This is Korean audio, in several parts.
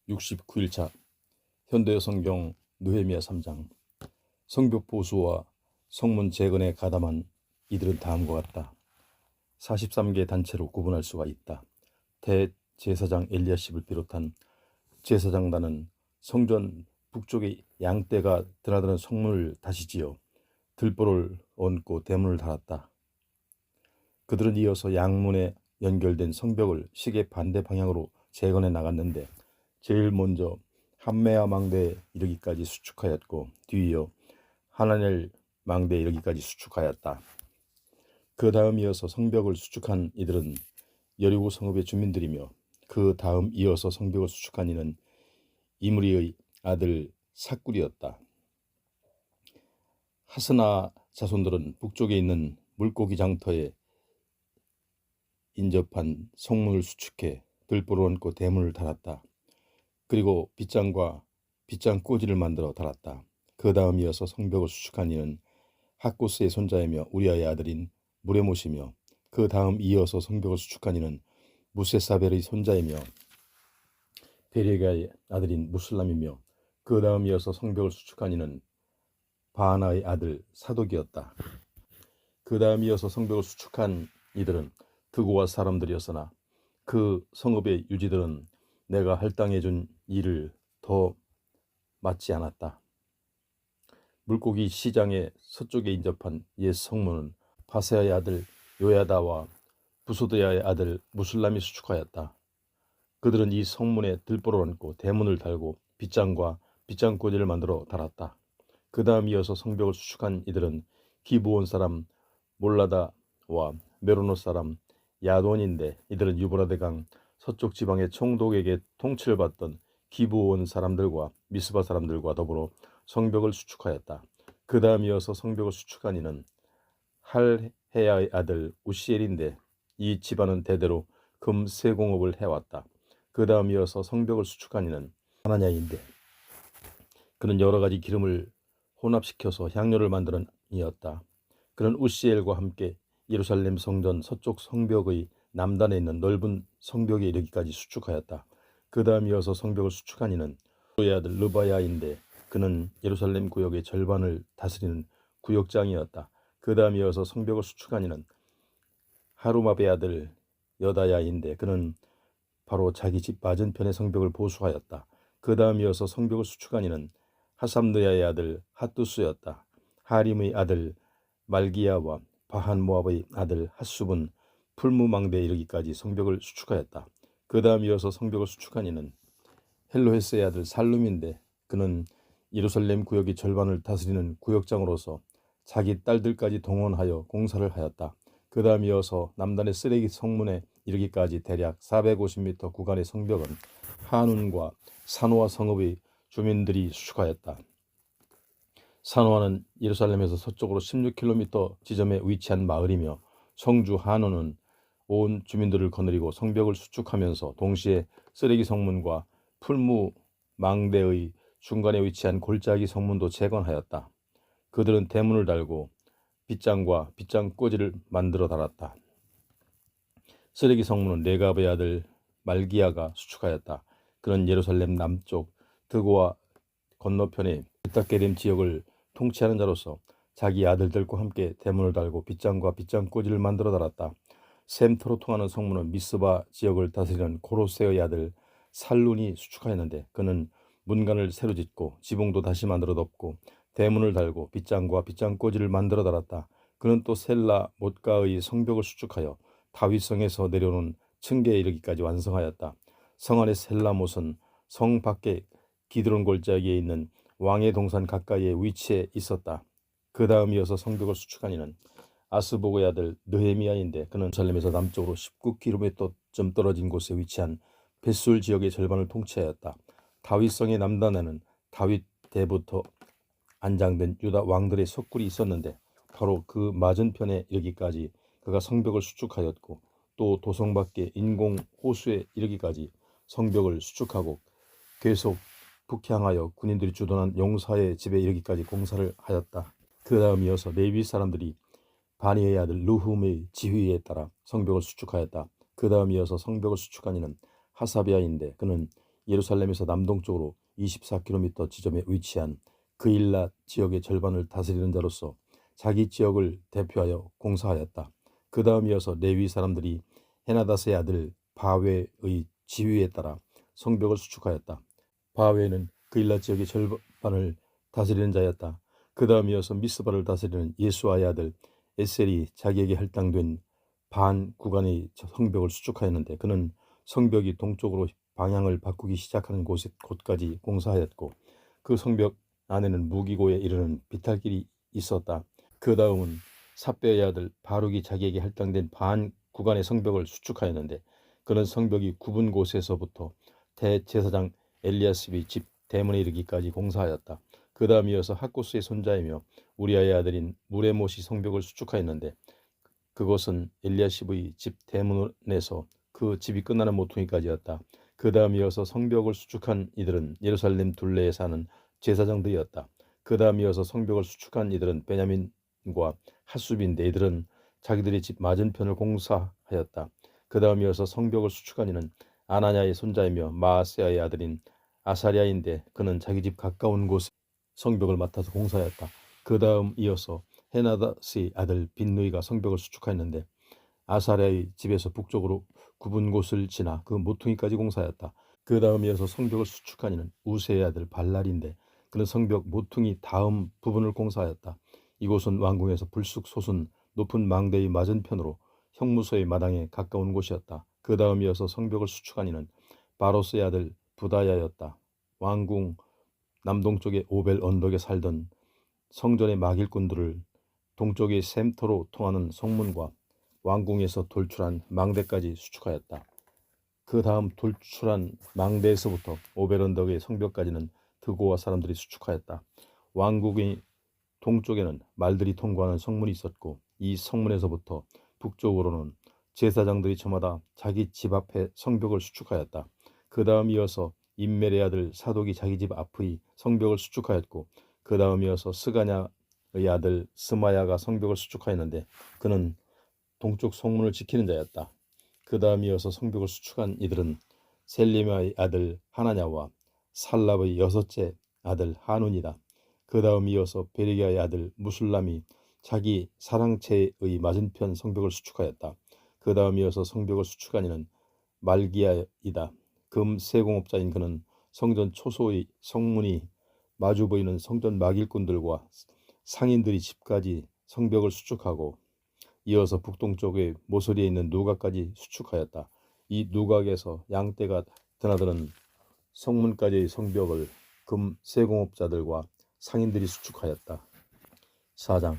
69일차 현대어 성경 느헤미야 3장. 성벽 보수와 성문 재건에 가담한 이들은 다음과 같다. 43개 단체로 구분할 수가 있다. 대제사장 엘리야십을 비롯한 제사장단은 성전 북쪽의 양떼가 드나드는 성문을 다시 지어 들보를 얹고 대문을 달았다. 그들은 이어서 양문에 연결된 성벽을 시계 반대 방향으로 재건해 나갔는데 제일 먼저 함메아 망대에 이르기까지 수축하였고 뒤이어 하나넬 망대에 이르기까지 수축하였다. 그 다음 이어서 성벽을 수축한 이들은 여리고 성읍의 주민들이며 그 다음 이어서 성벽을 수축한 이는 이므리의 아들 삭굴이었다. 하스나 자손들은 북쪽에 있는 물고기 장터에 인접한 성문을 수축해 들보를 얹고 대문을 달았다. 그리고 빗장과 빗장 꼬지를 만들어 달았다. 그 다음 이어서 성벽을 수축한 이는 학고스의 손자이며 우리아의 아들인 무레못이며 그 다음 이어서 성벽을 수축한 이는 무세사벨의 손자이며 베레가의 아들인 무슬람이며 그 다음 이어서 성벽을 수축한 이는 바하나의 아들 사독이었다. 그 다음 이어서 성벽을 수축한 이들은 드고와 사람들이었으나 그 성읍의 유지들은 내가 할당해 준 일을 더 맞지 않았다. 물고기 시장의 서쪽에 인접한 옛 성문은 바세아의 아들 요야다와 부소드야의 아들 무슬람이 수축하였다. 그들은 이 성문에 들보를 얹고 대문을 달고 빗장과 빗장꽂이를 만들어 달았다. 그 다음 이어서 성벽을 수축한 이들은 기브온 사람 몰라다와 메로노 사람 야돈인데 이들은 유브라데 강 서쪽 지방의 총독에게 통치를 받던 기브온 사람들과 미스바 사람들과 더불어 성벽을 수축하였다. 그 다음 이어서 성벽을 수축한 이는 할헤야의 아들 우시엘인데 이 집안은 대대로 금 세공업을 해왔다. 그 다음 이어서 성벽을 수축한 이는 하나냐인데 그는 여러 가지 기름을 혼합시켜서 향료를 만드는 이였다. 그는 우시엘과 함께 예루살렘 성전 서쪽 성벽의 남단에 있는 넓은 성벽에 이르기까지 수축하였다. 그 다음 이어서 성벽을 수축한 이는 도의 아들 르바야인데 그는 예루살렘 구역의 절반을 다스리는 구역장이었다. 그 다음 이어서 성벽을 수축한 이는 하루마베 아들 여다야인데 그는 바로 자기 집 맞은편의 성벽을 보수하였다. 그 다음 이어서 성벽을 수축한 이는 하삼느야의 아들 핫두스였다. 하림의 아들 말기야와 바한 모압의 아들 핫숲은 풀무망대에 이르기까지 성벽을 수축하였다. 그 다음 이어서 성벽을 수축한 이는 헬로헤스의 아들 살룸인데 그는 예루살렘 구역의 절반을 다스리는 구역장으로서 자기 딸들까지 동원하여 공사를 하였다. 그 다음 이어서 남단의 쓰레기 성문에 이르기까지 대략 450m 구간의 성벽은 하눈과 사노아 성읍의 주민들이 수축하였다. 사노아는 예루살렘에서 서쪽으로 16km 지점에 위치한 마을이며 성주 하눈은 온 주민들을 거느리고 성벽을 수축하면서 동시에 쓰레기 성문과 풀무 망대의 중간에 위치한 골짜기 성문도 재건하였다. 그들은 대문을 달고 빗장과 빗장 꼬지를 만들어 달았다. 쓰레기 성문은 레갑의 아들 말기야가 수축하였다. 그는 예루살렘 남쪽 드고와 건너편의 벳다게림 지역을 통치하는 자로서 자기 아들들과 함께 대문을 달고 빗장과 빗장 꼬지를 만들어 달았다. 샘터로 통하는 성문은 미스바 지역을 다스리는 고로세의 아들 살룬이 수축하였는데 그는 문간을 새로 짓고 지붕도 다시 만들어 덮고 대문을 달고 빗장과 빗장 꼬지를 만들어 달았다. 그는 또 셀라 못가의 성벽을 수축하여 다윗성에서 내려오는 층계에 이르기까지 완성하였다. 성 안의 셀라못은 성 밖에 기드론 골짜기에 있는 왕의 동산 가까이에 위치해 있었다. 그 다음 이어서 성벽을 수축한 이는 아스보그의 아들 느헤미야인데 그는 예루살렘에서 남쪽으로 19km쯤 떨어진 곳에 위치한 벳술 지역의 절반을 통치하였다. 다윗성의 남단에는 다윗 때부터 안장된 유다 왕들의 석굴이 있었는데 바로 그 맞은편에 이르기까지 그가 성벽을 수축하였고 또 도성 밖에 인공 호수에 이르기까지 성벽을 수축하고 계속 북향하여 군인들이 주둔한 용사의 집에 이르기까지 공사를 하였다. 그 다음 이어서 레위 사람들이 바니의 아들 르훔의 지휘에 따라 성벽을 수축하였다. 그 다음 이어서 성벽을 수축한 이는 하사비아인데 그는 예루살렘에서 남동쪽으로 24km 지점에 위치한 그일랏 지역의 절반을 다스리는 자로서 자기 지역을 대표하여 공사하였다. 그 다음 이어서 레위 사람들이 헤나다스의 아들 바웨의 지휘에 따라 성벽을 수축하였다. 바웨는 그일랏 지역의 절반을 다스리는 자였다. 그 다음 이어서 미스바를 다스리는 예수아의 아들 에셀이 자기에게 할당된 반 구간의 성벽을 수축하였는데 그는 성벽이 동쪽으로 방향을 바꾸기 시작하는 곳까지 공사하였고 그 성벽 안에는 무기고에 이르는 비탈길이 있었다. 그 다음은 삽베의 아들 바룩이 자기에게 할당된 반 구간의 성벽을 수축하였는데 그는 성벽이 굽은 곳에서부터 대제사장 엘리야십의 집 대문에 이르기까지 공사하였다. 그 다음 이어서 학고스의 손자이며 우리아의 아들인 무레못이 성벽을 수축하였는데 그곳은 엘리야십의 집 대문에서 그 집이 끝나는 모퉁이까지였다. 그 다음 이어서 성벽을 수축한 이들은 예루살렘 둘레에 사는 제사장들이었다. 그 다음 이어서 성벽을 수축한 이들은 베냐민과 핫수비인데 이들은 자기들의 집 맞은편을 공사하였다. 그 다음 이어서 성벽을 수축한 이는 아나냐의 손자이며 마아세아의 아들인 아사랴인데 그는 자기 집 가까운 곳에 성벽을 맡아서 공사하였다. 그 다음 이어서 헤나다스의 아들 빈누이가 성벽을 수축하였는데 아사랴의 집에서 북쪽으로 굽은 곳을 지나 그 모퉁이까지 공사하였다. 그 다음 이어서 성벽을 수축한 이는 우세의 아들 발랄인데 그는 성벽 모퉁이 다음 부분을 공사하였다. 이곳은 왕궁에서 불쑥 솟은 높은 망대의 맞은편으로 형무소의 마당에 가까운 곳이었다. 그 다음 이어서 성벽을 수축한 이는 바로스의 아들 부다야였다. 왕궁 남동쪽의 오벨 언덕에 살던 성전의 막일꾼들을 동쪽의 샘터로 통하는 성문과 왕궁에서 돌출한 망대까지 수축하였다. 그 다음 돌출한 망대에서부터 오벨 언덕의 성벽까지는 드고와 사람들이 수축하였다. 왕궁의 동쪽에는 말들이 통과하는 성문이 있었고 이 성문에서부터 북쪽으로는 제사장들이 저마다 자기 집 앞에 성벽을 수축하였다. 그 다음 이어서 임멜의 아들 사독이 자기 집 앞의 성벽을 수축하였고 그 다음 이어서 스가냐의 아들 스마야가 성벽을 수축하였는데 그는 동쪽 성문을 지키는 자였다. 그 다음 이어서 성벽을 수축한 이들은 셀리마의 아들 하나냐와 살랍의 여섯째 아들 하눈이다. 그 다음 이어서 베리기아의 아들 무술람이 자기 사랑채의 맞은편 성벽을 수축하였다. 그 다음 이어서 성벽을 수축한 이는 말기야이다. 금 세공업자인 그는 성전 초소의 성문이 마주 보이는 성전 막일꾼들과 상인들이 집까지 성벽을 수축하고 이어서 북동쪽의 모서리에 있는 누각까지 수축하였다. 이 누각에서 양떼가 드나드는 성문까지의 성벽을 금 세공업자들과 상인들이 수축하였다. 4장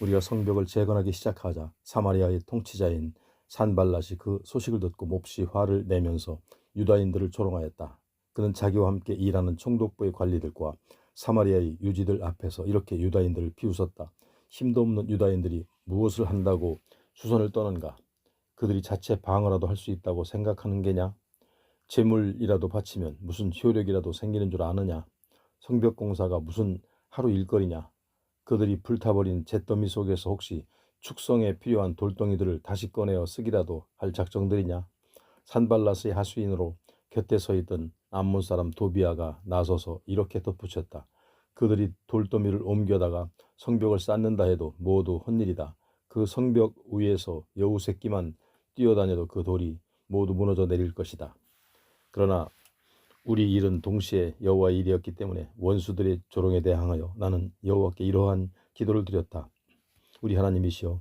우리가 성벽을 재건하기 시작하자 사마리아의 통치자인 산발랏이 그 소식을 듣고 몹시 화를 내면서 유다인들을 조롱하였다. 그는 자기와 함께 일하는 총독부의 관리들과 사마리아의 유지들 앞에서 이렇게 유다인들을 비웃었다. 힘도 없는 유다인들이 무엇을 한다고 수선을 떠는가? 그들이 자체 방어라도 할 수 있다고 생각하는 게냐? 재물이라도 바치면 무슨 효력이라도 생기는 줄 아느냐? 성벽 공사가 무슨 하루 일거리냐? 그들이 불타버린 잿더미 속에서 혹시 축성에 필요한 돌덩이들을 다시 꺼내어 쓰기라도 할 작정들이냐? 산발랏의 하수인으로 곁에 서 있던 암몬 사람 도비아가 나서서 이렇게 덧붙였다. 그들이 돌더미를 옮겨다가 성벽을 쌓는다 해도 모두 헛일이다. 그 성벽 위에서 여우 새끼만 뛰어다녀도 그 돌이 모두 무너져 내릴 것이다. 그러나 우리 일은 동시에 여호와의 일이었기 때문에 원수들의 조롱에 대항하여 나는 여호와께 이러한 기도를 드렸다. 우리 하나님이시여,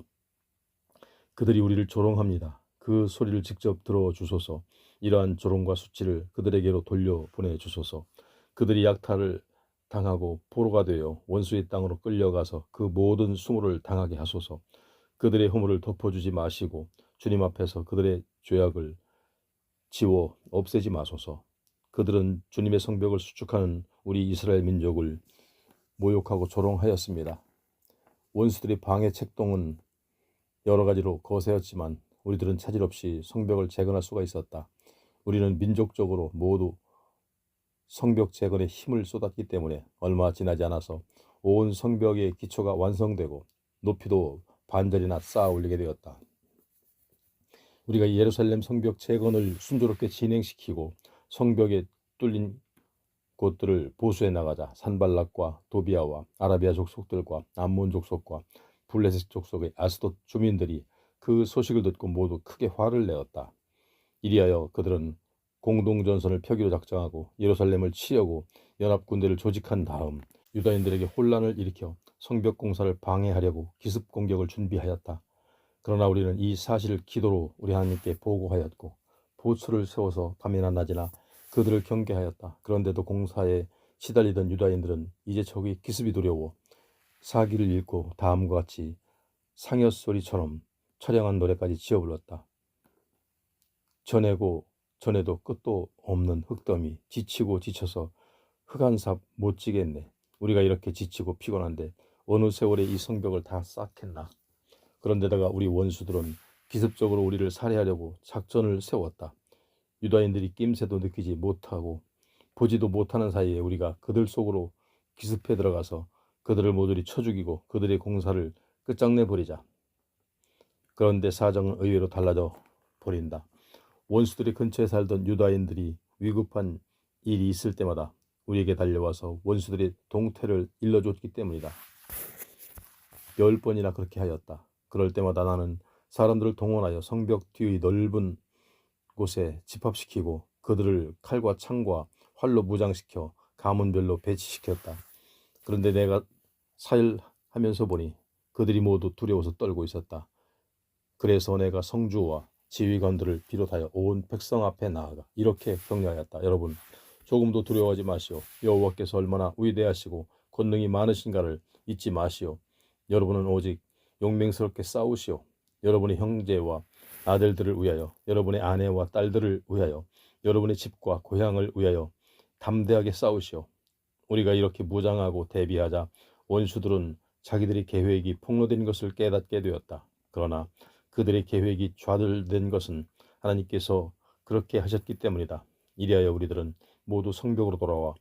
그들이 우리를 조롱합니다. 그 소리를 직접 들어주소서. 이러한 조롱과 수치를 그들에게로 돌려보내 주소서. 그들이 약탈을 당하고 포로가 되어 원수의 땅으로 끌려가서 그 모든 수모를 당하게 하소서. 그들의 허물을 덮어주지 마시고 주님 앞에서 그들의 죄악을 지워 없애지 마소서. 그들은 주님의 성벽을 수축하는 우리 이스라엘 민족을 모욕하고 조롱하였습니다. 원수들의 방해 책동은 여러 가지로 거세었지만 우리들은 차질 없이 성벽을 재건할 수가 있었다. 우리는 민족적으로 모두 성벽 재건에 힘을 쏟았기 때문에 얼마 지나지 않아서 온 성벽의 기초가 완성되고 높이도 반절이나 쌓아 올리게 되었다. 우리가 예루살렘 성벽 재건을 순조롭게 진행시키고 성벽의 뚫린 곳들을 보수해 나가자 산발락과 도비아와 아라비아 족속들과 암몬 족속과 블레셋 족속의 아스돗 주민들이 그 소식을 듣고 모두 크게 화를 내었다. 이리하여 그들은 공동전선을 펴기로 작정하고 예루살렘을 치려고 연합군대를 조직한 다음 유다인들에게 혼란을 일으켜 성벽 공사를 방해하려고 기습 공격을 준비하였다. 그러나 우리는 이 사실을 기도로 우리 하나님께 보고하였고 보초를 세워서 밤이나 낮이나 그들을 경계하였다. 그런데도 공사에 시달리던 유다인들은 이제 적이 기습이 두려워 사기를 잃고 다음과 같이 상여 소리처럼 처량한 노래까지 지어 불렀다. 전에도 끝도 없는 흙더미, 지치고 지쳐서 흙한삽 못 지겠네. 우리가 이렇게 지치고 피곤한데 어느 세월에 이 성벽을 다 쌓겠나. 그런데다가 우리 원수들은 기습적으로 우리를 살해하려고 작전을 세웠다. 유다인들이 낌새도 느끼지 못하고 보지도 못하는 사이에 우리가 그들 속으로 기습해 들어가서 그들을 모조리 쳐 죽이고 그들의 공사를 끝장내 버리자. 그런데 사정은 의외로 달라져 버린다. 원수들이 근처에 살던 유다인들이 위급한 일이 있을 때마다 우리에게 달려와서 원수들의 동태를 일러줬기 때문이다. 10번이나 그렇게 하였다. 그럴 때마다 나는 사람들을 동원하여 성벽 뒤의 넓은 곳에 집합시키고 그들을 칼과 창과 활로 무장시켜 가문별로 배치시켰다. 그런데 내가 사일하면서 보니 그들이 모두 두려워서 떨고 있었다. 그래서 내가 성주와 지휘관들을 비롯하여 온 백성 앞에 나아가 이렇게 격려하였다. 여러분, 조금도 두려워하지 마시오. 여호와께서 얼마나 위대하시고 권능이 많으신가를 잊지 마시오. 여러분은 오직 용맹스럽게 싸우시오. 여러분의 형제와 아들들을 위하여, 여러분의 아내와 딸들을 위하여, 여러분의 집과 고향을 위하여 담대하게 싸우시오. 우리가 이렇게 무장하고 대비하자 원수들은 자기들의 계획이 폭로된 것을 깨닫게 되었다. 그러나 그들의 계획이 좌절된 것은 하나님께서 그렇게 하셨기 때문이다. 이리하여 우리들은 모두 성벽으로 돌아와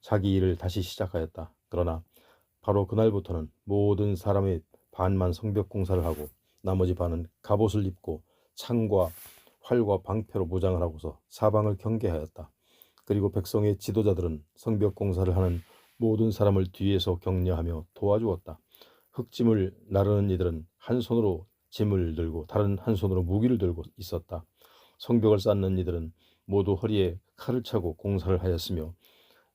자기 일을 다시 시작하였다. 그러나 바로 그날부터는 모든 사람의 반만 성벽 공사를 하고 나머지 반은 갑옷을 입고 창과 활과 방패로 무장을 하고서 사방을 경계하였다. 그리고 백성의 지도자들은 성벽 공사를 하는 모든 사람을 뒤에서 격려하며 도와주었다. 흙짐을 나르는 이들은 한 손으로 짐을 들고 다른 한 손으로 무기를 들고 있었다. 성벽을 쌓는 이들은 모두 허리에 칼을 차고 공사를 하였으며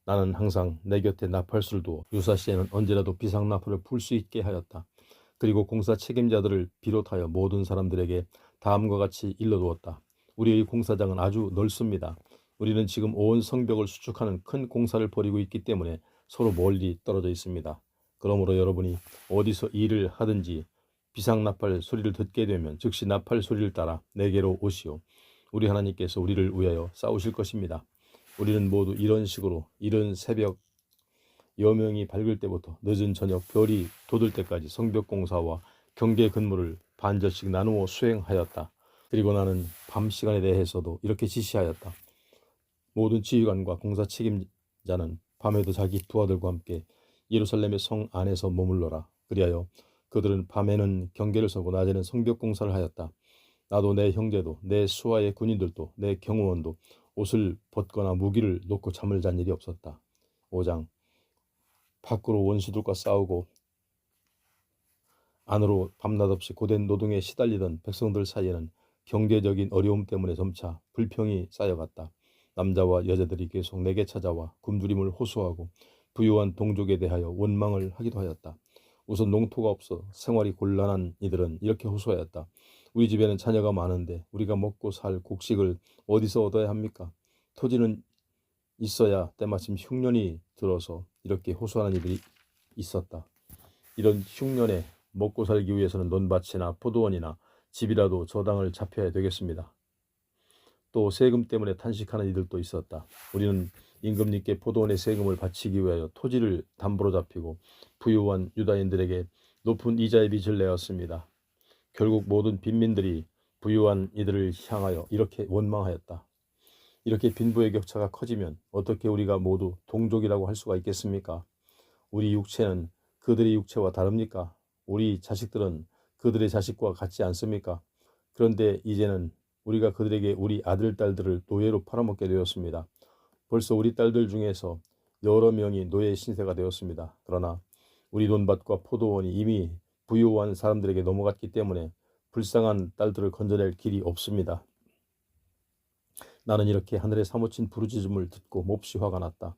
나는 항상 내 곁에 나팔수를 두어 유사시에는 언제라도 비상나팔을 불 수 있게 하였다. 그리고 공사 책임자들을 비롯하여 모든 사람들에게 다음과 같이 일러두었다. 우리의 공사장은 아주 넓습니다. 우리는 지금 온 성벽을 수축하는 큰 공사를 벌이고 있기 때문에 서로 멀리 떨어져 있습니다. 그러므로 여러분이 어디서 일을 하든지 비상나팔 소리를 듣게 되면 즉시 나팔 소리를 따라 내게로 오시오. 우리 하나님께서 우리를 위하여 싸우실 것입니다. 우리는 모두 이런 식으로 이른 새벽 여명이 밝을 때부터 늦은 저녁 별이 돋을 때까지 성벽 공사와 경계 근무를 반절씩 나누어 수행하였다. 그리고 나는 밤 시간에 대해서도 이렇게 지시하였다. 모든 지휘관과 공사 책임자는 밤에도 자기 두 아들과 함께 예루살렘의 성 안에서 머물러라. 그리하여 그들은 밤에는 경계를 서고 낮에는 성벽 공사를 하였다. 나도 내 형제도 내 수하의 군인들도 내 경호원도 옷을 벗거나 무기를 놓고 잠을 잔 일이 없었다. 5장 밖으로 원수들과 싸우고 안으로 밤낮 없이 고된 노동에 시달리던 백성들 사이에는 경제적인 어려움 때문에 점차 불평이 쌓여갔다. 남자와 여자들이 계속 내게 찾아와 굶주림을 호소하고 부유한 동족에 대하여 원망을 하기도 하였다. 우선 농토가 없어 생활이 곤란한 이들은 이렇게 호소하였다. 우리 집에는 자녀가 많은데 우리가 먹고 살 곡식을 어디서 얻어야 합니까? 토지는 있어야 때마침 흉년이 들어서 이렇게 호소하는 이들이 있었다. 이런 흉년에 먹고 살기 위해서는 논밭이나 포도원이나 집이라도 저당을 잡혀야 되겠습니다. 또 세금 때문에 탄식하는 이들도 있었다. 우리는 임금님께 포도원의 세금을 바치기 위하여 토지를 담보로 잡히고 부유한 유다인들에게 높은 이자의 빚을 내었습니다. 결국 모든 빈민들이 부유한 이들을 향하여 이렇게 원망하였다. 이렇게 빈부의 격차가 커지면 어떻게 우리가 모두 동족이라고 할 수가 있겠습니까? 우리 육체는 그들의 육체와 다릅니까? 우리 자식들은 그들의 자식과 같지 않습니까? 그런데 이제는 우리가 그들에게 우리 아들, 딸들을 노예로 팔아먹게 되었습니다. 벌써 우리 딸들 중에서 여러 명이 노예 신세가 되었습니다. 그러나 우리 논밭과 포도원이 이미 부유한 사람들에게 넘어갔기 때문에 불쌍한 딸들을 건져낼 길이 없습니다. 나는 이렇게 하늘에 사무친 부르짖음을 듣고 몹시 화가 났다.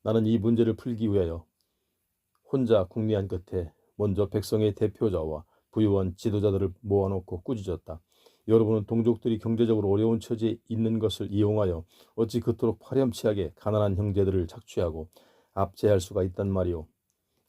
나는 이 문제를 풀기 위하여 혼자 궁리한 끝에 먼저 백성의 대표자와 부유한 지도자들을 모아놓고 꾸짖었다. 여러분은 동족들이 경제적으로 어려운 처지에 있는 것을 이용하여 어찌 그토록 파렴치하게 가난한 형제들을 착취하고 압제할 수가 있단 말이오.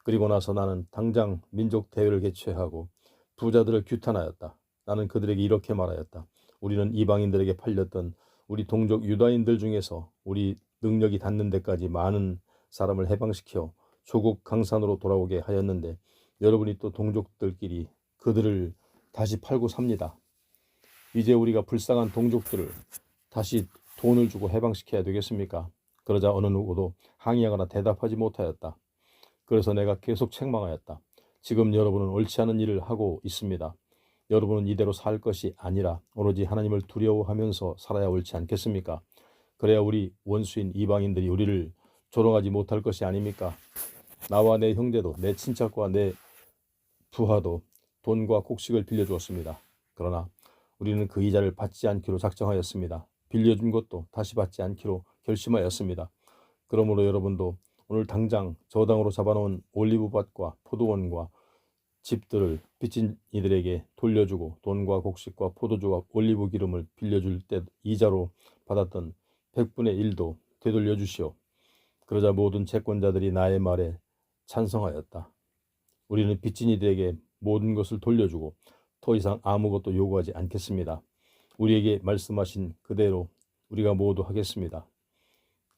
그리고 나서 나는 당장 민족 대회를 개최하고 부자들을 규탄하였다. 나는 그들에게 이렇게 말하였다. 우리는 이방인들에게 팔렸던 우리 동족 유다인들 중에서 우리 능력이 닿는 데까지 많은 사람을 해방시켜 조국 강산으로 돌아오게 하였는데 여러분이 또 동족들끼리 그들을 다시 팔고 삽니다. 이제 우리가 불쌍한 동족들을 다시 돈을 주고 해방시켜야 되겠습니까? 그러자 어느 누구도 항의하거나 대답하지 못하였다. 그래서 내가 계속 책망하였다. 지금 여러분은 옳지 않은 일을 하고 있습니다. 여러분은 이대로 살 것이 아니라 오로지 하나님을 두려워하면서 살아야 옳지 않겠습니까? 그래야 우리 원수인 이방인들이 우리를 조롱하지 못할 것이 아닙니까? 나와 내 형제도 내 친척과 내 부하도 돈과 곡식을 빌려주었습니다. 그러나 우리는 그 이자를 받지 않기로 작정하였습니다. 빌려준 것도 다시 받지 않기로 결심하였습니다. 그러므로 여러분도 오늘 당장 저당으로 잡아놓은 올리브밭과 포도원과 집들을 빚진 이들에게 돌려주고 돈과 곡식과 포도주와 올리브 기름을 빌려줄 때 이자로 받았던 100분의 1도 되돌려 주시오. 그러자 모든 채권자들이 나의 말에 찬성하였다. 우리는 빚진 이들에게 모든 것을 돌려주고 더 이상 아무것도 요구하지 않겠습니다. 우리에게 말씀하신 그대로 우리가 모두 하겠습니다.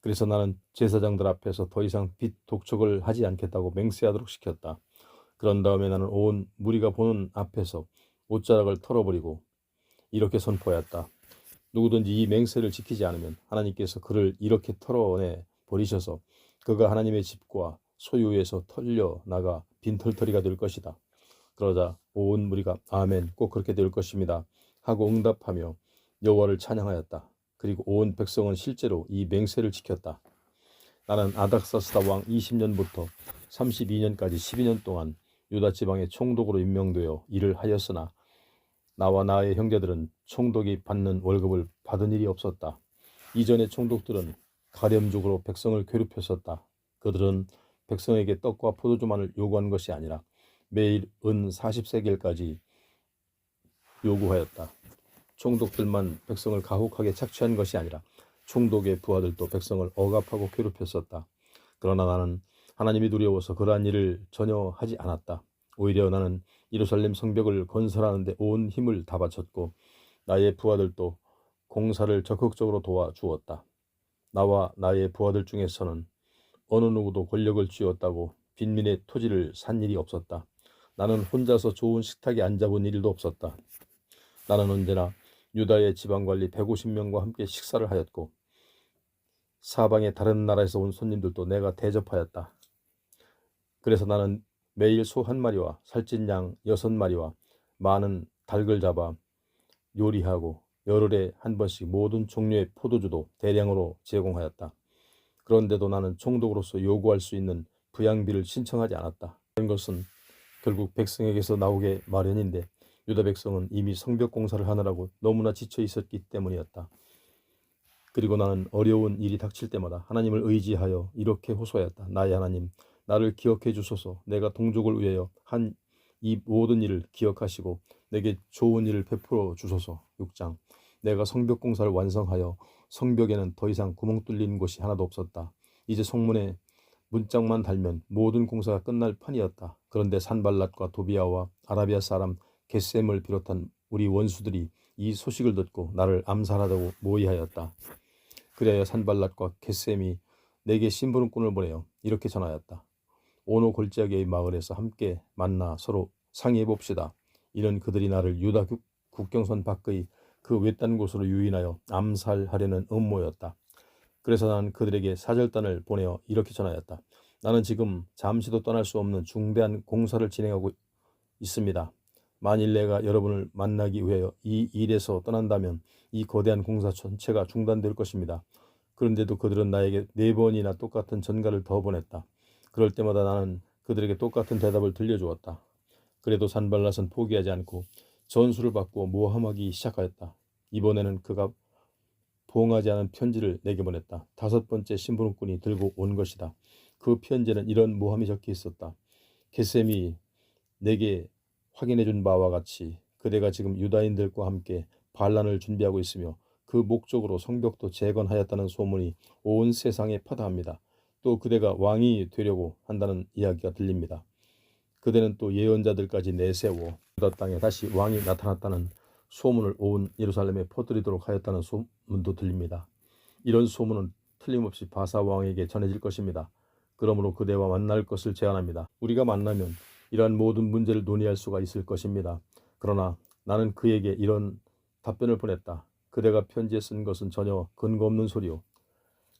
그래서 나는 제사장들 앞에서 더 이상 빚 독촉을 하지 않겠다고 맹세하도록 시켰다. 그런 다음에 나는 온 무리가 보는 앞에서 옷자락을 털어버리고 이렇게 선포하였다. 누구든지 이 맹세를 지키지 않으면 하나님께서 그를 이렇게 털어내 버리셔서 그가 하나님의 집과 소유에서 털려나가 빈털터리가 될 것이다. 그러자 온 무리가 아멘, 꼭 그렇게 될 것입니다 하고 응답하며 여호와를 찬양하였다. 그리고 온 백성은 실제로 이 맹세를 지켰다. 나는 아닥사스다 왕 20년부터 32년까지 12년 동안 유다 지방의 총독으로 임명되어 일을 하였으나 나와 나의 형제들은 총독이 받는 월급을 받은 일이 없었다. 이전의 총독들은 가렴족으로 백성을 괴롭혔었다. 그들은 백성에게 떡과 포도주만을 요구한 것이 아니라 매일 은 40세겔까지 요구하였다. 총독들만 백성을 가혹하게 착취한 것이 아니라 총독의 부하들도 백성을 억압하고 괴롭혔었다. 그러나 나는 하나님이 두려워서 그러한 일을 전혀 하지 않았다. 오히려 나는 예루살렘 성벽을 건설하는 데 온 힘을 다 바쳤고 나의 부하들도 공사를 적극적으로 도와주었다. 나와 나의 부하들 중에서는 어느 누구도 권력을 쥐었다고 빈민의 토지를 산 일이 없었다. 나는 혼자서 좋은 식탁에 앉아본 일도 없었다. 나는 언제나 유다의 지방관리 150명과 함께 식사를 하였고 사방의 다른 나라에서 온 손님들도 내가 대접하였다. 그래서 나는 매일 소 1마리와 살찐 양 6마리와 많은 닭을 잡아 요리하고 열흘에 한 번씩 모든 종류의 포도주도 대량으로 제공하였다. 그런데도 나는 총독으로서 요구할 수 있는 부양비를 신청하지 않았다. 이런 것은 결국 백성에게서 나오게 마련인데 유다 백성은 이미 성벽 공사를 하느라고 너무나 지쳐 있었기 때문이었다. 그리고 나는 어려운 일이 닥칠 때마다 하나님을 의지하여 이렇게 호소하였다. 나의 하나님, 나를 기억해 주소서. 내가 동족을 위하여 한 이 모든 일을 기억하시고 내게 좋은 일을 베풀어 주소서. 6장. 내가 성벽 공사를 완성하여 성벽에는 더 이상 구멍 뚫린 곳이 하나도 없었다. 이제 성문에 문짝만 달면 모든 공사가 끝날 판이었다. 그런데 산발랏과 도비아와 아라비아 사람 겟셈을 비롯한 우리 원수들이 이 소식을 듣고 나를 암살하다고 모의하였다. 그래야 산발랏과 겟셈이 내게 심부름꾼을 보내어 이렇게 전하였다. 오노 골짜기의 마을에서 함께 만나 서로 상의해 봅시다. 이는 그들이 나를 유다 국경선 밖의 그 외딴 곳으로 유인하여 암살하려는 음모였다. 그래서 나는 그들에게 사절단을 보내어 이렇게 전하였다. 나는 지금 잠시도 떠날 수 없는 중대한 공사를 진행하고 있습니다. 만일 내가 여러분을 만나기 위하여 이 일에서 떠난다면 이 거대한 공사 전체가 중단될 것입니다. 그런데도 그들은 나에게 4번이나 똑같은 전가를 더 보냈다. 그럴 때마다 나는 그들에게 똑같은 대답을 들려주었다. 그래도 산발랏은 포기하지 않고 전술을 바꾸어 모함하기 시작하였다. 이번에는 그가 보응하지 않은 편지를 내게 보냈다. 5번째 심부름꾼이 들고 온 것이다. 그 편지는 이런 모함이 적혀 있었다. 게셈이 내게 확인해 준 바와 같이 그대가 지금 유다인들과 함께 반란을 준비하고 있으며 그 목적으로 성벽도 재건하였다는 소문이 온 세상에 파다합니다. 또 그대가 왕이 되려고 한다는 이야기가 들립니다. 그대는 또 예언자들까지 내세워 유다 땅에 다시 왕이 나타났다는 소문을 온 예루살렘에 퍼뜨리도록 하였다는 소문도 들립니다. 이런 소문은 틀림없이 바사 왕에게 전해질 것입니다. 그러므로 그대와 만날 것을 제안합니다. 우리가 만나면 이러한 모든 문제를 논의할 수가 있을 것입니다. 그러나 나는 그에게 이런 답변을 보냈다. 그대가 편지에 쓴 것은 전혀 근거 없는 소리요.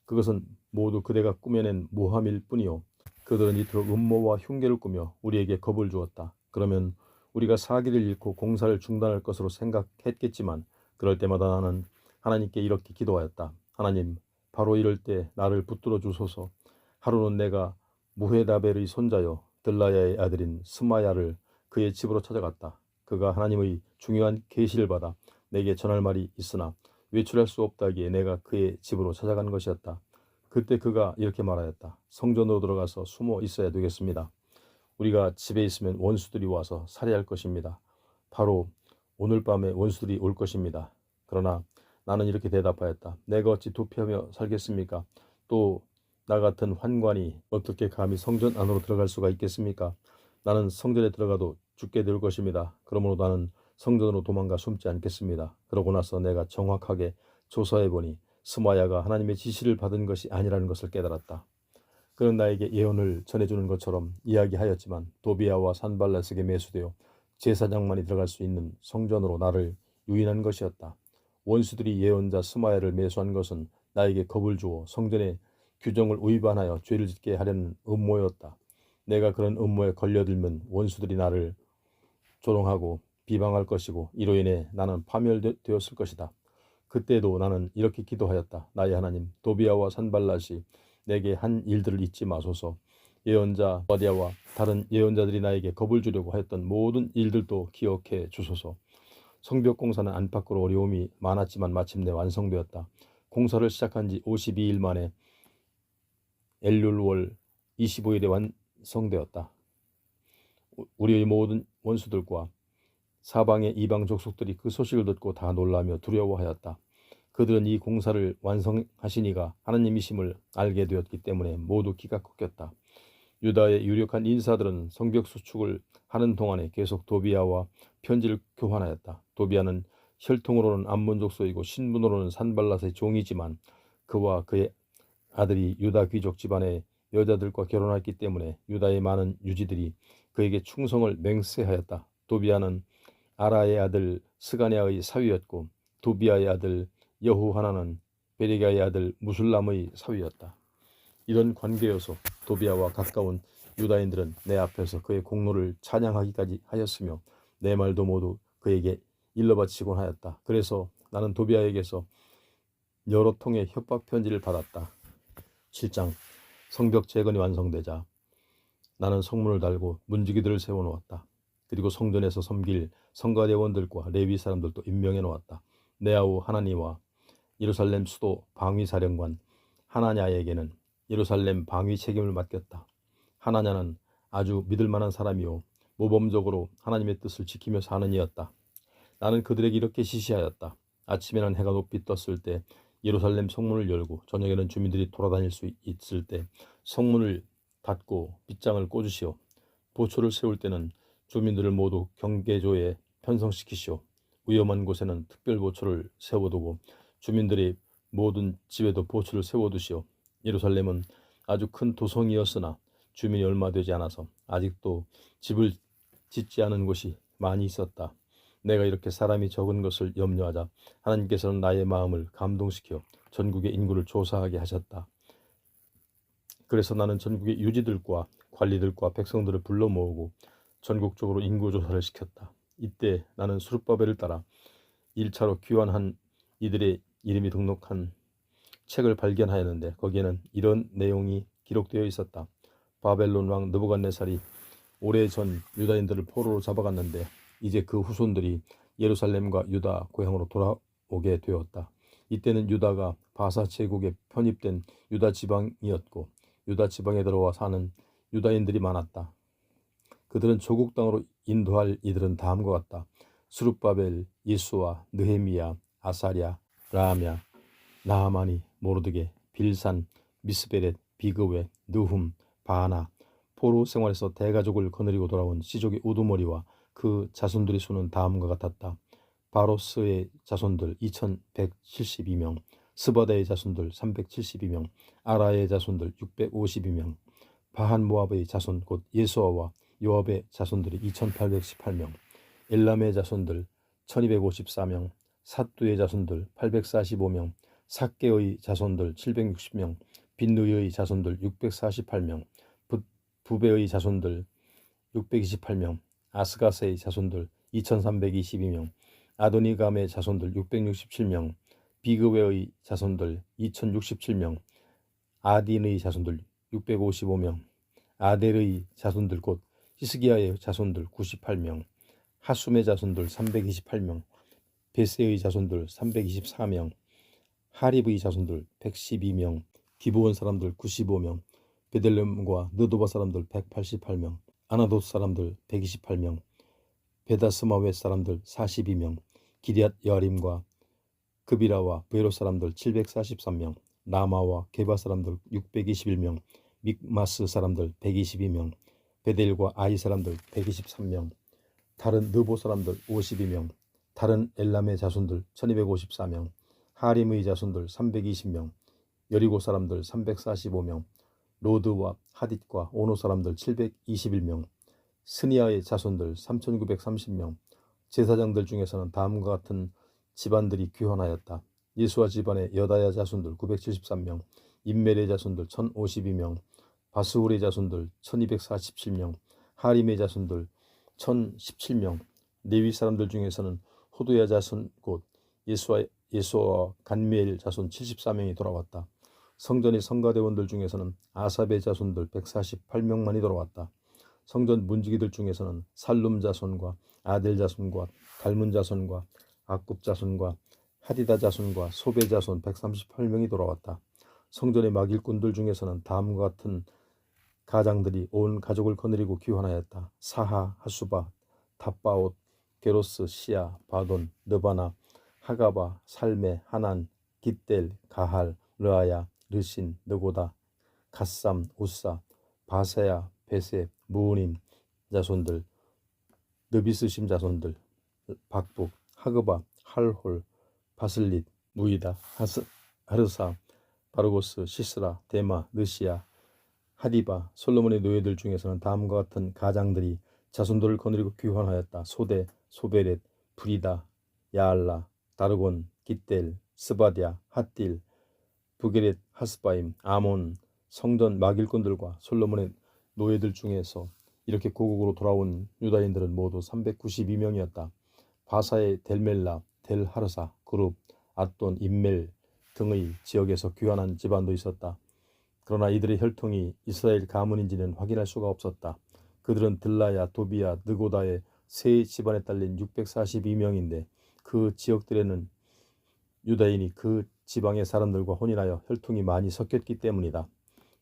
그것은 모두 그대가 꾸며낸 모함일 뿐이요. 그들은 이토록 음모와 흉계를 꾸며 우리에게 겁을 주었다. 그러면 우리가 사기를 잃고 공사를 중단할 것으로 생각했겠지만 그럴 때마다 나는 하나님께 이렇게 기도하였다. 하나님, 바로 이럴 때 나를 붙들어 주소서. 하루는 내가 무헤다벨의 손자여 들라야의 아들인 스마야를 그의 집으로 찾아갔다. 그가 하나님의 중요한 계시를 받아 내게 전할 말이 있으나 외출할 수 없다기에 내가 그의 집으로 찾아간 것이었다. 그때 그가 이렇게 말하였다. 성전으로 들어가서 숨어 있어야 되겠습니다. 우리가 집에 있으면 원수들이 와서 살해할 것입니다. 바로 오늘 밤에 원수들이 올 것입니다. 그러나 나는 이렇게 대답하였다. 내가 어찌 도피하며 살겠습니까? 또 나 같은 환관이 어떻게 감히 성전 안으로 들어갈 수가 있겠습니까? 나는 성전에 들어가도 죽게 될 것입니다. 그러므로 나는 성전으로 도망가 숨지 않겠습니다. 그러고 나서 내가 정확하게 조사해보니 스마야가 하나님의 지시를 받은 것이 아니라는 것을 깨달았다. 그는 나에게 예언을 전해주는 것처럼 이야기하였지만 도비아와 산발랏에게 매수되어 제사장만이 들어갈 수 있는 성전으로 나를 유인한 것이었다. 원수들이 예언자 스마야를 매수한 것은 나에게 겁을 주어 성전의 규정을 위반하여 죄를 짓게 하려는 음모였다. 내가 그런 음모에 걸려들면 원수들이 나를 조롱하고 비방할 것이고 이로 인해 나는 파멸되었을 것이다. 그때도 나는 이렇게 기도하였다. 나의 하나님, 도비아와 산발랏이 내게 한 일들을 잊지 마소서. 예언자 오바댜와 다른 예언자들이 나에게 겁을 주려고 하였던 모든 일들도 기억해 주소서. 성벽 공사는 안팎으로 어려움이 많았지만 마침내 완성되었다. 공사를 시작한 지 52일 만에 엘룰월 25일에 완성되었다. 우리의 모든 원수들과 사방의 이방 족속들이 그 소식을 듣고 다 놀라며 두려워하였다. 그들은 이 공사를 완성하시니가 하나님이심을 알게 되었기 때문에 모두 기가 꺾였다. 유다의 유력한 인사들은 성벽 수축을 하는 동안에 계속 도비아와 편지를 교환하였다. 도비아는 혈통으로는 암몬 족속이고 신분으로는 산발랏의 종이지만 그와 그의 아들이 유다 귀족 집안의 여자들과 결혼했기 때문에 유다의 많은 유지들이 그에게 충성을 맹세하였다. 도비아는 아라의 아들 스가냐의 사위였고 도비아의 아들 여호하나는 베레가의 아들 무술람의 사위였다. 이런 관계여서 도비아와 가까운 유다인들은 내 앞에서 그의 공로를 찬양하기까지 하였으며 내 말도 모두 그에게 일러바치곤 하였다. 그래서 나는 도비아에게서 여러 통의 협박 편지를 받았다. 7장 성벽 재건이 완성되자 나는 성문을 달고 문지기들을 세워놓았다. 그리고 성전에서 섬길 성가대원들과 레위 사람들도 임명해 놓았다. 내 아우 하나니와 예루살렘 수도 방위사령관 하나냐에게는 예루살렘 방위 책임을 맡겼다. 하나냐는 아주 믿을만한 사람이요 모범적으로 하나님의 뜻을 지키며 사는 이였다. 나는 그들에게 이렇게 지시하였다. 아침에는 해가 높이 떴을 때 예루살렘 성문을 열고 저녁에는 주민들이 돌아다닐 수 있을 때 성문을 닫고 빗장을 꽂으시오. 보초를 세울 때는 주민들을 모두 경계조에 편성시키시오. 위험한 곳에는 특별 보초를 세워두고 주민들이 모든 집에도 보초를 세워두시오. 예루살렘은 아주 큰 도성이었으나 주민이 얼마 되지 않아서 아직도 집을 짓지 않은 곳이 많이 있었다. 내가 이렇게 사람이 적은 것을 염려하자 하나님께서는 나의 마음을 감동시켜 전국의 인구를 조사하게 하셨다. 그래서 나는 전국의 유지들과 관리들과 백성들을 불러 모으고 전국적으로 인구조사를 시켰다. 이때 나는 수룹바벨을 따라 1차로 귀환한 이들의 이름이 등록한 책을 발견하였는데 거기에는 이런 내용이 기록되어 있었다. 바벨론 왕 느부갓네살이 오래전 유다인들을 포로로 잡아갔는데 이제 그 후손들이 예루살렘과 유다 고향으로 돌아오게 되었다. 이때는 유다가 바사 제국에 편입된 유다 지방이었고 유다 지방에 들어와 사는 유다인들이 많았다. 그들은 조국 땅으로 인도할 이들은 다음과 같다. 스룹바벨, 예수와, 느헤미야, 아사랴, 라하냐, 나하마니, 모르드게, 빌산, 미스베렛, 비그웨, 느훔, 바하나. 포로 생활에서 대가족을 거느리고 돌아온 시족의 우두머리와 그 자손들의 수는 다음과 같았다. 바로스의 자손들 2172명, 스바다의 자손들 372명, 아라의 자손들 652명, 바한 모압의 자손 곧 예수아와 요압의 자손들이 2818명, 엘람의 자손들 1254명, 삿두의 자손들 845명, 삭개의 자손들 760명, 빈누이의 자손들 648명, 부베의 자손들 628명, 아스가스의 자손들 2322명, 아도니감의 자손들 667명, 비그웨의 자손들 2067명, 아딘의 자손들 655명, 아델의 자손들 곧 히스기야의 자손들 98명, 하숨의 자손들 328명, 베세의 자손들 324명, 하립의 자손들 112명, 기브온 사람들 95명, 베들레헴과 느도바 사람들 188명, 아나돗 사람들 128명, 베다스마웨 사람들 42명, 기럇 여아림과 그비라와 베롯 사람들 743명, 라마와 게바 사람들 621명, 믹마스 사람들 122명, 베델과 아이 사람들 123명, 다른 느보 사람들 52명, 다른 엘람의 자손들 1254명, 하림의 자손들 320명, 여리고 사람들 345명, 로드와 하딧과 오노 사람들 721명, 스니아의 자손들 3930명, 제사장들 중에서는 다음과 같은 집안들이 귀환하였다. 예수아 집안의 여다야 자손들 973명, 임멜의 자손들 1052명, 바스울의 자손들 1247명, 하림의 자손들 1017명, 레위 사람들 중에서는 호두야 자손 곧 예수와 간미엘 자손 74명이 돌아왔다. 성전의 성가대원들 중에서는 아삽의 자손들 148명만이 돌아왔다. 성전 문지기들 중에서는 살룸 자손과 아델 자손과 갈문 자손과 아굽 자손과 하디다 자손과 소베 자손 138명이 돌아왔다. 성전의 막일꾼들 중에서는 다음과 같은 가장들이 온 가족을 거느리고 귀환하였다. 사하, 하수바, 탑바옷, 게로스, 시아, 바돈, 느바나, 하가바, 살메, 하난, 깃델, 가할, 르아야, 르신, 느고다, 갓삼, 우사, 바세야, 베세, 무우님 자손들, 느비스심 자손들, 박북, 하그바, 할홀, 바슬릿, 무이다, 하르사, 바르고스, 시스라, 데마, 느시아, 하디바, 솔로몬의 노예들 중에서는 다음과 같은 가장들이 자손들을 거느리고 귀환하였다. 소데, 소베렛, 브리다, 야알라, 다르곤, 깃델, 스바디아, 핫딜, 부게렛, 하스바임, 아몬, 성전 막일꾼들과 솔로몬의 노예들 중에서 이렇게 고국으로 돌아온 유다인들은 모두 392명이었다. 바사의 델멜라, 델하르사, 그룹, 앗돈, 임멜 등의 지역에서 귀환한 집안도 있었다. 그러나 이들의 혈통이 이스라엘 가문인지는 확인할 수가 없었다. 그들은 들라야, 도비야, 느고다의 세 집안에 딸린 642명인데 그 지역들에는 유다인이 그 지방의 사람들과 혼인하여 혈통이 많이 섞였기 때문이다.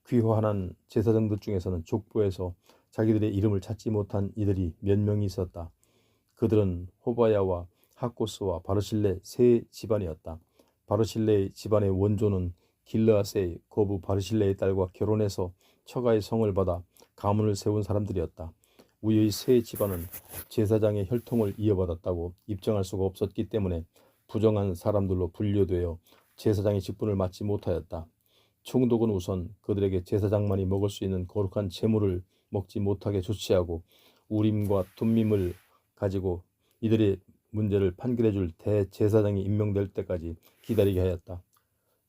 귀환한 제사장들 중에서는 족보에서 자기들의 이름을 찾지 못한 이들이 몇 명이 있었다. 그들은 호바야와 하코스와 바르실레 세 집안이었다. 바르실레의 집안의 원조는 길르앗의 거부 바르실레의 딸과 결혼해서 처가의 성을 받아 가문을 세운 사람들이었다. 우리의 세 집안은 제사장의 혈통을 이어받았다고 입증할 수가 없었기 때문에 부정한 사람들로 분류되어 제사장의 직분을 맡지 못하였다. 총독은 우선 그들에게 제사장만이 먹을 수 있는 거룩한 제물을 먹지 못하게 조치하고 우림과 둠밈을 가지고 이들의 문제를 판결해줄 대제사장이 임명될 때까지 기다리게 하였다.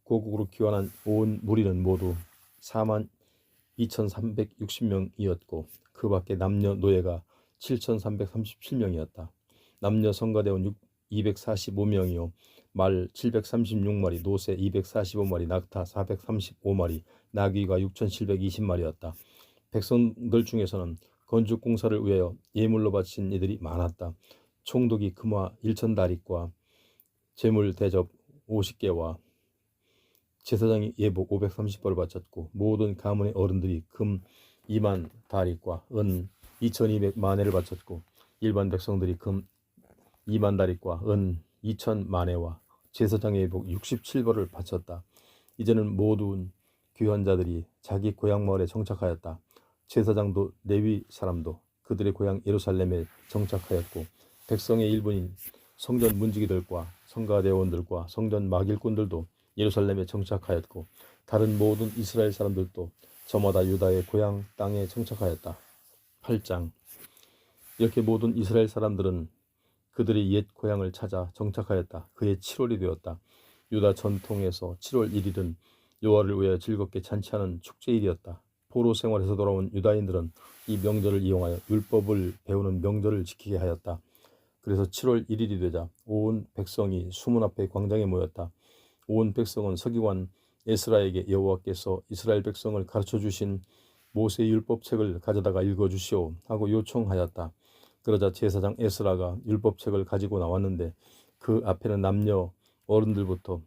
고국으로 귀환한 온 무리는 모두 42,360명이었고 그 밖에 남녀 노예가 7,337명이었다. 남녀 성가대원 245명이요 말 736마리, 노새 245마리, 낙타 435마리, 나귀가 6720마리였다. 백성들 중에서는 건축 공사를 위하여 예물로 바친 이들이 많았다. 총독이 금화 1000다릿과 제물 대접 50개와 제사장이 예복 530벌을 바쳤고 모든 가문의 어른들이 금 2만 다릿과 은 2200만회를 바쳤고 일반 백성들이 금 2만 다릿과 은 2000만회와 제사장의 예복 67벌을 바쳤다. 이제는 모든 귀한 자들이 자기 고향 마을에 정착하였다. 제사장도 레위 사람도 그들의 고향 예루살렘에 정착하였고 백성의 일부인 성전 문지기들과 성가대원들과 성전 막일꾼들도 예루살렘에 정착하였고 다른 모든 이스라엘 사람들도 저마다 유다의 고향 땅에 정착하였다. 8장. 이렇게 모든 이스라엘 사람들은 그들의 옛 고향을 찾아 정착하였다. 그해 7월이 되었다. 유다 전통에서 7월 1일은 여호와를 위하여 즐겁게 잔치하는 축제일이었다. 포로 생활에서 돌아온 유다인들은 이 명절을 이용하여 율법을 배우는 명절을 지키게 하였다. 그래서 7월 1일이 되자 온 백성이 수문 앞에 광장에 모였다. 온 백성은 서기관 에스라에게 여호와께서 이스라엘 백성을 가르쳐 주신 모세 율법책을 가져다가 읽어주시오 하고 요청하였다. 그러자 제사장 에스라가 율법책을 가지고 나왔는데 그 앞에는 남녀 어른들부터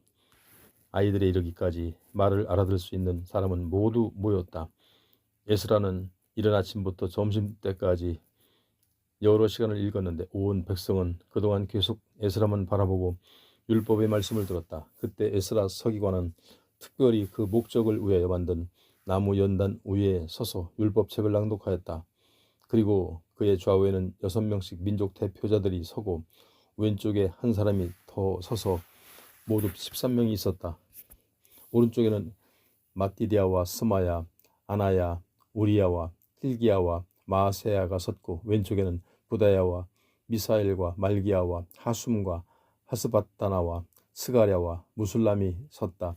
아이들에 이르기까지 말을 알아들을 수 있는 사람은 모두 모였다. 에스라는 이른 아침부터 점심때까지 여러 시간을 읽었는데 온 백성은 그동안 계속 에스라만 바라보고 율법의 말씀을 들었다. 그때 에스라 서기관은 특별히 그 목적을 위하여 만든 나무 연단 위에 서서 율법책을 낭독하였다. 그리고 그의 좌우에는 6명씩 민족 대표자들이 서고 왼쪽에 한 사람이 더 서서 모두 13명이 있었다. 오른쪽에는 마띠디아와 스마야, 아나야, 우리야와 힐기야와 마아세야가 섰고 왼쪽에는 부다야와 미사엘과 말기야와 하숨과 하스바다나와 스가랴와 무술람이 섰다.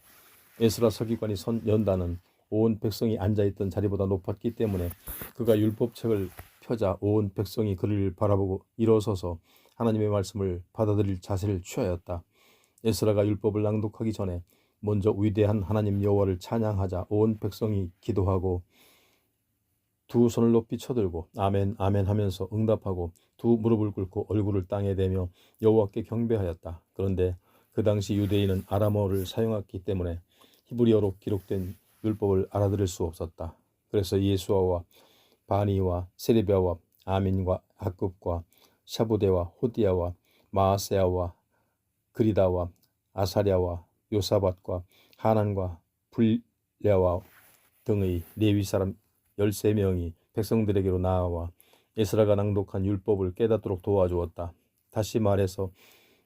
에스라 서기관이 선 연단은 온 백성이 앉아있던 자리보다 높았기 때문에 그가 율법책을 펴자 온 백성이 그를 바라보고 일어서서 하나님의 말씀을 받아들일 자세를 취하였다. 에스라가 율법을 낭독하기 전에 먼저 위대한 하나님 여호와를 찬양하자 온 백성이 기도하고 두 손을 높이 쳐들고 아멘 아멘 하면서 응답하고 두 무릎을 꿇고 얼굴을 땅에 대며 여호와께 경배하였다. 그런데 그 당시 유대인은 아람어를 사용했기 때문에 히브리어로 기록된 율법을 알아들을 수 없었다. 그래서 예수아와 바니와 세레비아와 아민과 하급과 샤부데와 호디야와 마아세야와 그리다와 아사랴와 요사밧과 하난과 불랴와 등의 레위 사람 13명이 백성들에게로 나아와 에스라가 낭독한 율법을 깨닫도록 도와주었다. 다시 말해서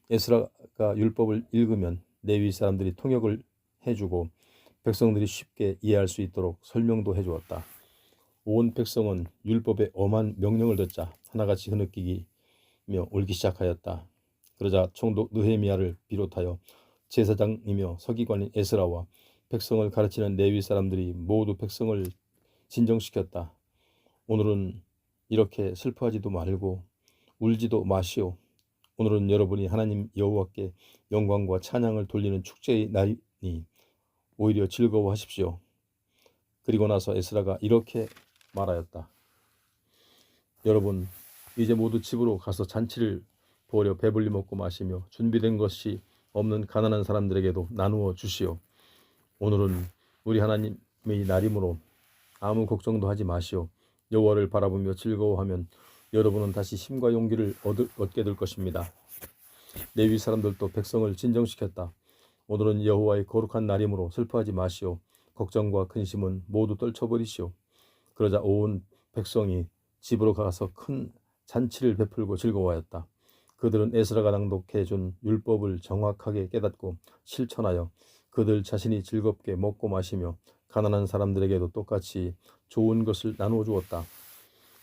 에스라가 율법을 읽으면 레위 사람들이 통역을 해주고 백성들이 쉽게 이해할 수 있도록 설명도 해주었다. 온 백성은 율법의 엄한 명령을 듣자 하나같이 흐느끼며 울기 시작하였다. 그러자 총독 느헤미야를 비롯하여 제사장이며 서기관인 에스라와 백성을 가르치는 레위 사람들이 모두 백성을 진정시켰다. 오늘은 이렇게 슬퍼하지도 말고 울지도 마시오. 오늘은 여러분이 하나님 여호와께 영광과 찬양을 돌리는 축제의 날이니 오히려 즐거워하십시오. 그리고 나서 에스라가 이렇게 말하였다. 여러분 이제 모두 집으로 가서 잔치를 보려 배불리 먹고 마시며 준비된 것이 없는 가난한 사람들에게도 나누어 주시오. 오늘은 우리 하나님의 날이므로 아무 걱정도 하지 마시오. 여호와를 바라보며 즐거워하면 여러분은 다시 힘과 용기를 얻게 될 것입니다. 레위 사람들도 백성을 진정시켰다. 오늘은 여호와의 거룩한 날이므로 슬퍼하지 마시오. 걱정과 근심은 모두 떨쳐버리시오. 그러자 온 백성이 집으로 가서 큰 잔치를 베풀고 즐거워하였다. 그들은 에스라가 낭독해 준 율법을 정확하게 깨닫고 실천하여 그들 자신이 즐겁게 먹고 마시며 가난한 사람들에게도 똑같이 좋은 것을 나누어 주었다.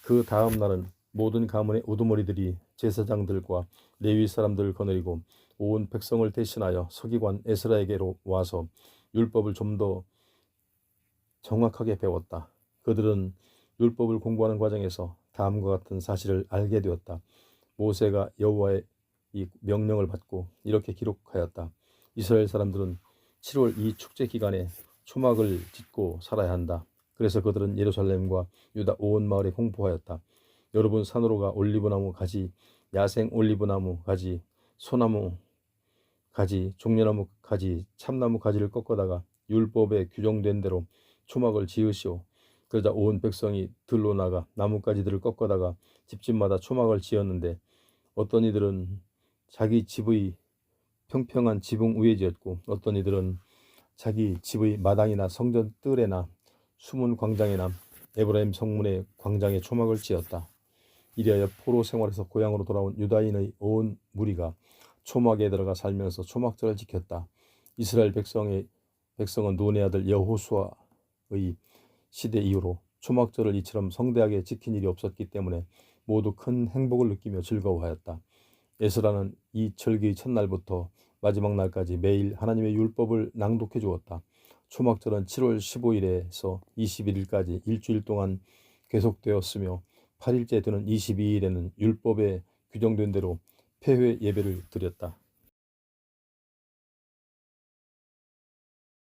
그 다음 날은 모든 가문의 우두머리들이 제사장들과 레위 사람들을 거느리고 온 백성을 대신하여 서기관 에스라에게로 와서 율법을 좀 더 정확하게 배웠다. 그들은 율법을 공부하는 과정에서 다음과 같은 사실을 알게 되었다. 모세가 여호와의 이 명령을 받고 이렇게 기록하였다. 이스라엘 사람들은 7월 이 축제 기간에 초막을 짓고 살아야 한다. 그래서 그들은 예루살렘과 유다 온 마을에 공포하였다. 여러분 산으로 가 올리브나무 가지, 야생 올리브나무 가지, 소나무 가지, 종려나무 가지, 참나무 가지를 꺾어다가 율법에 규정된 대로 초막을 지으시오. 그러자 온 백성이 들로 나가 나뭇가지들을 꺾어다가 집집마다 초막을 지었는데 어떤 이들은 자기 집의 평평한 지붕 위에 지었고 어떤 이들은 자기 집의 마당이나 성전 뜰에나 숨은 광장에나 에브라임 성문의 광장에 초막을 지었다. 이리하여 포로 생활에서 고향으로 돌아온 유다인의 온 무리가 초막에 들어가 살면서 초막절을 지켰다. 이스라엘 백성은 눈의 아들 여호수아의 시대 이후로 초막절을 이처럼 성대하게 지킨 일이 없었기 때문에 모두 큰 행복을 느끼며 즐거워하였다. 에스라는 이 절기의 첫날부터 마지막 날까지 매일 하나님의 율법을 낭독해 주었다. 초막절은 7월 15일에서 21일까지 일주일 동안 계속되었으며 8일째 되는 22일에는 율법에 규정된 대로 폐회 예배를 드렸다.